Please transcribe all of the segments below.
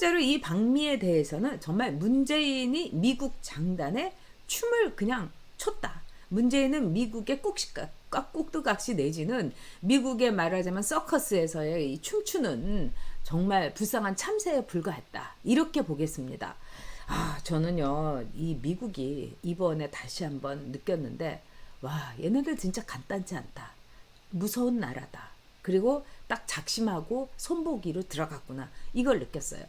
실제로 이 방미에 대해서는 정말 문재인이 미국 장단에 춤을 그냥 췄다. 문재인은 미국의 꼭두각시 내지는 미국의 말하자면 서커스에서의 이 춤추는 정말 불쌍한 참새에 불과했다. 이렇게 보겠습니다. 저는요, 이 미국이 이번에 다시 한번 느꼈는데, 와, 얘네들 진짜 간단치 않다. 무서운 나라다. 그리고 딱 작심하고 손보기로 들어갔구나. 이걸 느꼈어요.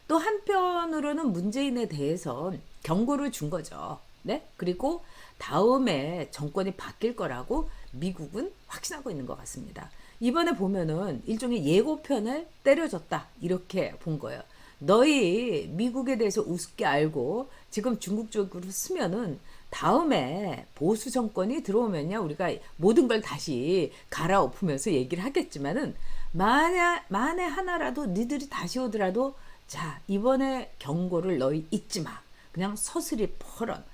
또 한편으로는 문재인에 대해서 경고를 준 거죠. 네? 그리고 다음에 정권이 바뀔 거라고 미국은 확신하고 있는 것 같습니다. 이번에 보면은 일종의 예고편을 때려줬다. 이렇게 본 거예요. 너희 미국에 대해서 우습게 알고 지금 중국 쪽으로 쓰면은 다음에 보수 정권이 들어오면요, 우리가 모든 걸 다시 갈아엎으면서 얘기를 하겠지만은 만에 하나라도 니들이 다시 오더라도 자, 이번에 경고를 너희 잊지 마. 그냥 서슬이 퍼런.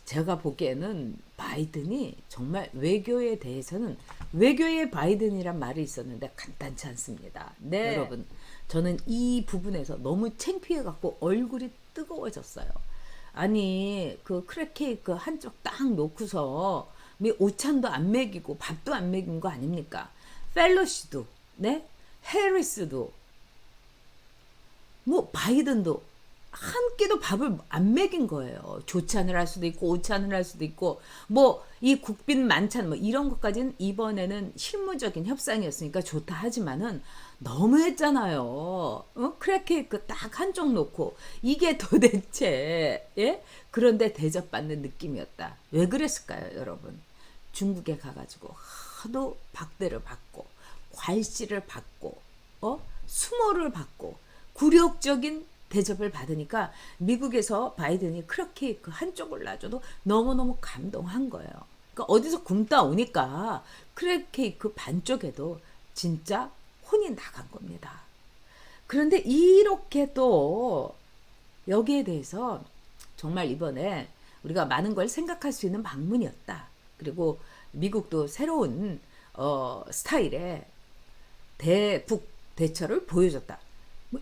제가 보기에는 바이든이 정말 외교에 대해서는 외교의 바이든이란 말이 있었는데 간단치 않습니다. 네. 여러분, 저는 이 부분에서 너무 창피해갖고 얼굴이 뜨거워졌어요. 아니, 그 크랙케이크 한쪽 딱 놓고서 오찬도 안 먹이고 밥도 안 먹인 거 아닙니까? 펠로시도, 네? 해리스도, 바이든도 한 끼도 밥을 안 먹인 거예요. 조찬을 할 수도 있고 오찬을 할 수도 있고 이 국빈 만찬 이런 것까지는 이번에는 실무적인 협상이었으니까 좋다 하지만은 너무했잖아요. 크랙케이크 딱 한쪽 놓고 이게 도대체 그런데 대접받는 느낌이었다. 왜 그랬을까요, 여러분? 중국에 가가지고 하도 박대를 받고 괄시를 받고 수모를 받고 굴욕적인 대접을 받으니까 미국에서 바이든이 크랙케이크 한쪽을 놔줘도 너무너무 감동한 거예요. 그러니까 어디서 굶다 오니까 크랙케이크 반쪽에도 진짜 혼이 나간 겁니다. 그런데 이렇게 또 여기에 대해서 정말 이번에 우리가 많은 걸 생각할 수 있는 방문이었다. 그리고 미국도 새로운 스타일의 대북 대처를 보여줬다.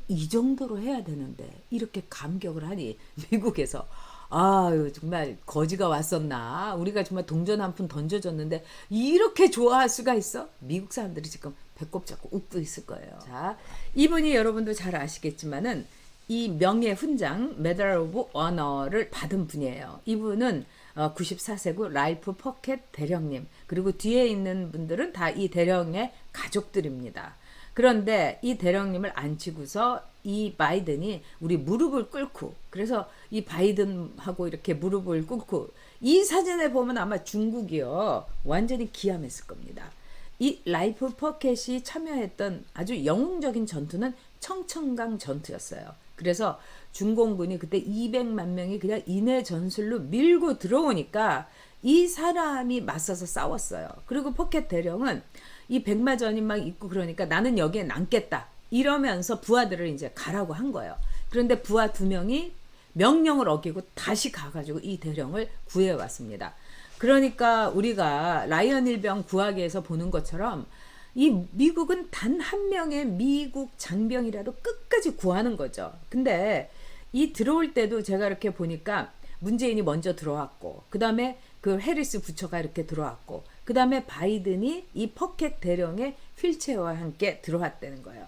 이 정도로 해야 되는데 이렇게 감격을 하니 미국에서 아유 정말 거지가 왔었나, 우리가 정말 동전 한 푼 던져줬는데 이렇게 좋아할 수가 있어? 미국 사람들이 지금 배꼽 잡고 웃고 있을 거예요. 자, 이분이 여러분도 잘 아시겠지만은 이 명예 훈장 메달 오브 오너를 받은 분이에요. 이분은 94세고 라이프 포켓 대령님, 그리고 뒤에 있는 분들은 다 이 대령의 가족들입니다. 그런데 이 대령님을 앉히고서 이 바이든이 우리 무릎을 꿇고, 그래서 이 바이든하고 이렇게 무릎을 꿇고, 이 사진에 보면 아마 중국이요 완전히 기함했을 겁니다. 이 라이프 포켓이 참여했던 아주 영웅적인 전투는 청천강 전투였어요. 그래서 중공군이 그때 200만 명이 그냥 인해 전술로 밀고 들어오니까 이 사람이 맞서서 싸웠어요. 그리고 포켓 대령은 이 백마전이 막 있고 그러니까 나는 여기에 남겠다 이러면서 부하들을 이제 가라고 한 거예요. 그런데 부하 2명이 명령을 어기고 다시 가가지고 이 대령을 구해왔습니다. 그러니까 우리가 라이언 일병 구하기에서 보는 것처럼 이 미국은 단 한 명의 미국 장병이라도 끝까지 구하는 거죠. 근데 이 들어올 때도 제가 이렇게 보니까 문재인이 먼저 들어왔고, 그 다음에 그 해리스 부처가 이렇게 들어왔고, 그 다음에 바이든이 이 포켓 대령의 휠체어와 함께 들어왔다는 거예요.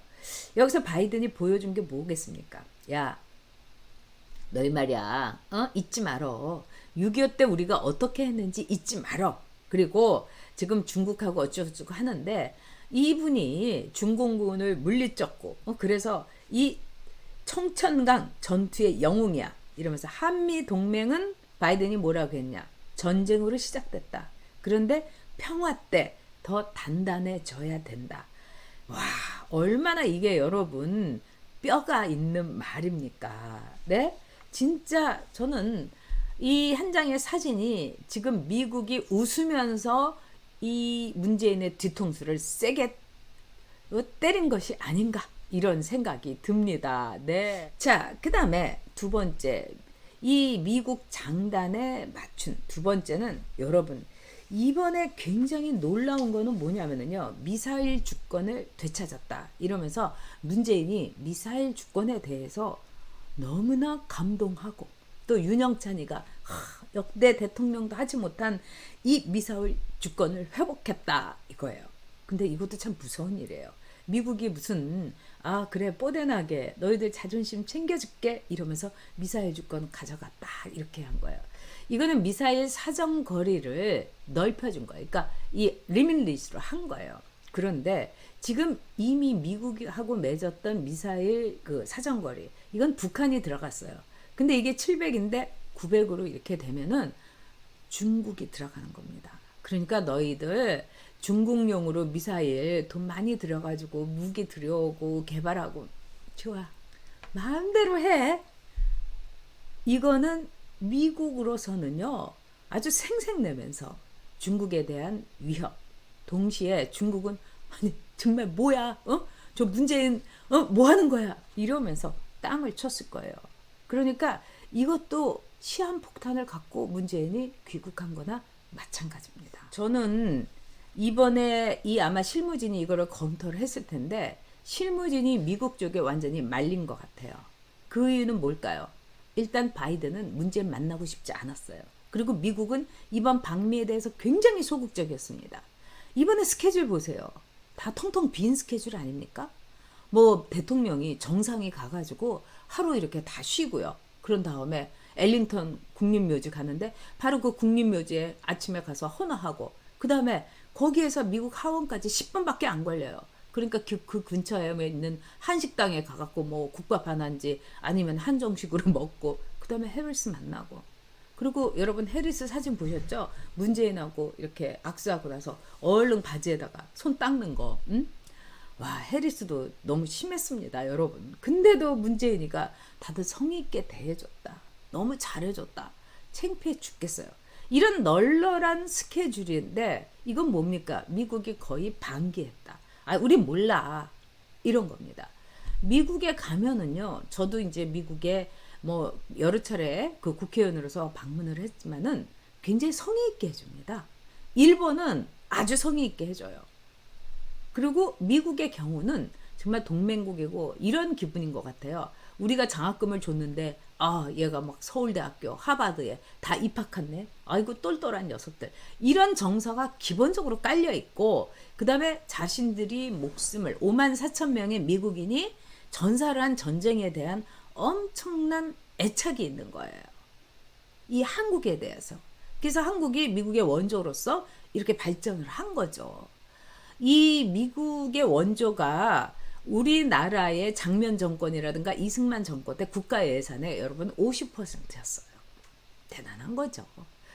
여기서 바이든이 보여준 게 뭐겠습니까? 야, 너희 말이야, 잊지 말어. 6.25 때 우리가 어떻게 했는지 잊지 말어. 그리고 지금 중국하고 어쩌고저쩌고 하는데 이분이 중공군을 물리쳤고, 그래서 이 청천강 전투의 영웅이야 이러면서 한미 동맹은 바이든이 뭐라고 했냐? 전쟁으로 시작됐다. 그런데 평화 때 더 단단해져야 된다. 와, 얼마나 이게 여러분 뼈가 있는 말입니까? 네? 진짜 저는 이 한 장의 사진이 지금 미국이 웃으면서 이 문재인의 뒤통수를 세게 때린 것이 아닌가, 이런 생각이 듭니다. 네. 자, 그 다음에 두 번째, 이 미국 장단에 맞춘 두 번째는 여러분, 이번에 굉장히 놀라운 거는 뭐냐면요, 미사일 주권을 되찾았다 이러면서 문재인이 미사일 주권에 대해서 너무나 감동하고 또 윤영찬이가 역대 대통령도 하지 못한 이 미사일 주권을 회복했다 이거예요. 근데 이것도 참 무서운 일이에요. 미국이 무슨 그래 뽀대나게 너희들 자존심 챙겨줄게 이러면서 미사일 주권 가져갔다 이렇게 한 거예요. 이거는 미사일 사정거리를 넓혀준 거예요. 그러니까 이 리밀리스로 한 거예요. 그런데 지금 이미 미국하고 맺었던 미사일 그 사정거리 이건 북한이 들어갔어요. 근데 이게 700인데 900으로 이렇게 되면은 중국이 들어가는 겁니다. 그러니까 너희들 중국용으로 미사일 돈 많이 들여가지고 무기 들여오고 개발하고 좋아 마음대로 해. 이거는 미국으로서는요 아주 생색내면서 중국에 대한 위협 동시에 중국은 아니 정말 뭐야 저 문재인 뭐 하는 거야 이러면서 땅을 쳤을 거예요. 그러니까 이것도 시한폭탄을 갖고 문재인이 귀국한 거나 마찬가지입니다. 저는 이번에 이 아마 실무진이 이거를 검토를 했을 텐데 실무진이 미국 쪽에 완전히 말린 것 같아요. 그 이유는 뭘까요? 일단 바이든은 문재인 만나고 싶지 않았어요. 그리고 미국은 이번 방미에 대해서 굉장히 소극적이었습니다. 이번에 스케줄 보세요. 다 텅텅 빈 스케줄 아닙니까? 뭐 대통령이 정상이 가가지고 하루 이렇게 다 쉬고요. 그런 다음에 엘링턴 국립묘지 가는데 바로 그 국립묘지에 아침에 가서 헌화하고 그 다음에 거기에서 미국 하원까지 10분밖에 안 걸려요. 그러니까 그 근처에 있는 한식당에 가갖고 뭐 국밥 하나인지 아니면 한정식으로 먹고 그 다음에 해리스 만나고 그리고 여러분 해리스 사진 보셨죠? 문재인하고 이렇게 악수하고 나서 얼른 바지에다가 손 닦는 거 와 해리스도 너무 심했습니다 여러분. 근데도 문재인이가 다들 성의 있게 대해줬다. 너무 잘해줬다. 창피해 죽겠어요. 이런 널널한 스케줄인데 이건 뭡니까? 미국이 거의 방기했다. 우린 몰라. 이런 겁니다. 미국에 가면은요. 저도 이제 미국에 뭐 여러 차례 그 국회의원으로서 방문을 했지만은 굉장히 성의 있게 해줍니다. 일본은 아주 성의 있게 해줘요. 그리고 미국의 경우는 정말 동맹국이고 이런 기분인 것 같아요. 우리가 장학금을 줬는데 얘가 막 서울대학교 하버드에 다 입학했네. 아이고 똘똘한 녀석들. 이런 정서가 기본적으로 깔려 있고 그 다음에 자신들이 목숨을 54,000명의 미국인이 전사를 한 전쟁에 대한 엄청난 애착이 있는 거예요. 이 한국에 대해서. 그래서 한국이 미국의 원조로서 이렇게 발전을 한 거죠. 이 미국의 원조가 우리나라의 장면 정권이라든가 이승만 정권 때 국가 예산의 여러분 50%였어요. 대단한 거죠.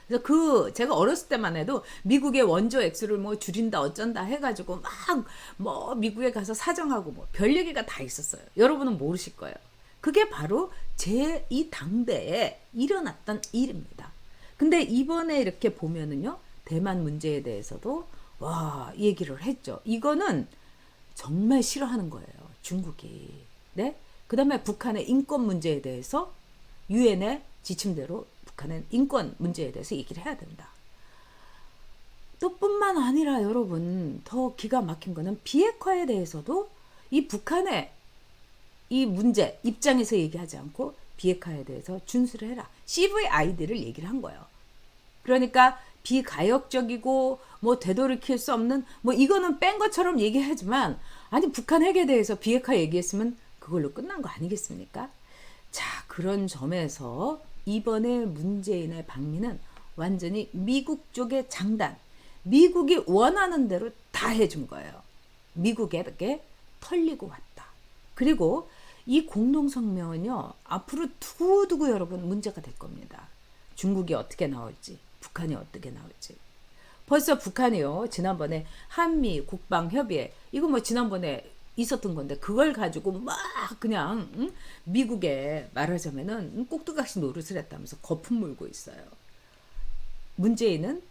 그래서 제가 어렸을 때만 해도 미국의 원조 액수를 뭐 줄인다 어쩐다 해가지고 막 뭐 미국에 가서 사정하고 뭐 별 얘기가 다 있었어요. 여러분은 모르실 거예요. 그게 바로 제2 당대에 일어났던 일입니다. 근데 이번에 이렇게 보면은요, 대만 문제에 대해서도 얘기를 했죠. 이거는 정말 싫어하는 거예요. 중국이. 네? 그 다음에 북한의 인권 문제에 대해서 유엔의 지침대로 북한의 인권 문제에 대해서 얘기를 해야 된다. 또 뿐만 아니라 여러분 더 기가 막힌 거는 비핵화에 대해서도 이 북한의 이 문제 입장에서 얘기하지 않고 비핵화에 대해서 준수를 해라. CVID를 얘기를 한 거예요. 그러니까 비가역적이고 뭐 되돌이킬 수 없는 뭐 이거는 뺀 것처럼 얘기하지만 아니 북한 핵에 대해서 비핵화 얘기했으면 그걸로 끝난 거 아니겠습니까? 자, 그런 점에서 이번에 문재인의 방미는 완전히 미국 쪽의 장단, 미국이 원하는 대로 다 해준 거예요. 미국에게 털리고 왔다. 그리고 이 공동성명은요, 앞으로 두고두고 여러분 문제가 될 겁니다. 중국이 어떻게 나올지, 북한이 어떻게 나올지. 벌써 북한이요, 지난번에 한미 국방협의회, 이거 뭐 지난번에 있었던 건데, 그걸 가지고 막 그냥, 미국에 말하자면은 꼭두각시 노릇을 했다면서 거품 물고 있어요. 문재인은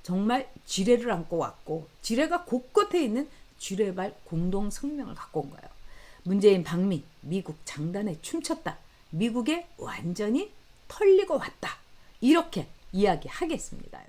정말 지뢰를 안고 왔고, 지뢰가 곳곳에 있는 지뢰발 공동성명을 갖고 온 거예요. 문재인 방미, 미국 장단에 춤췄다. 미국에 완전히 털리고 왔다. 이렇게 이야기하겠습니다.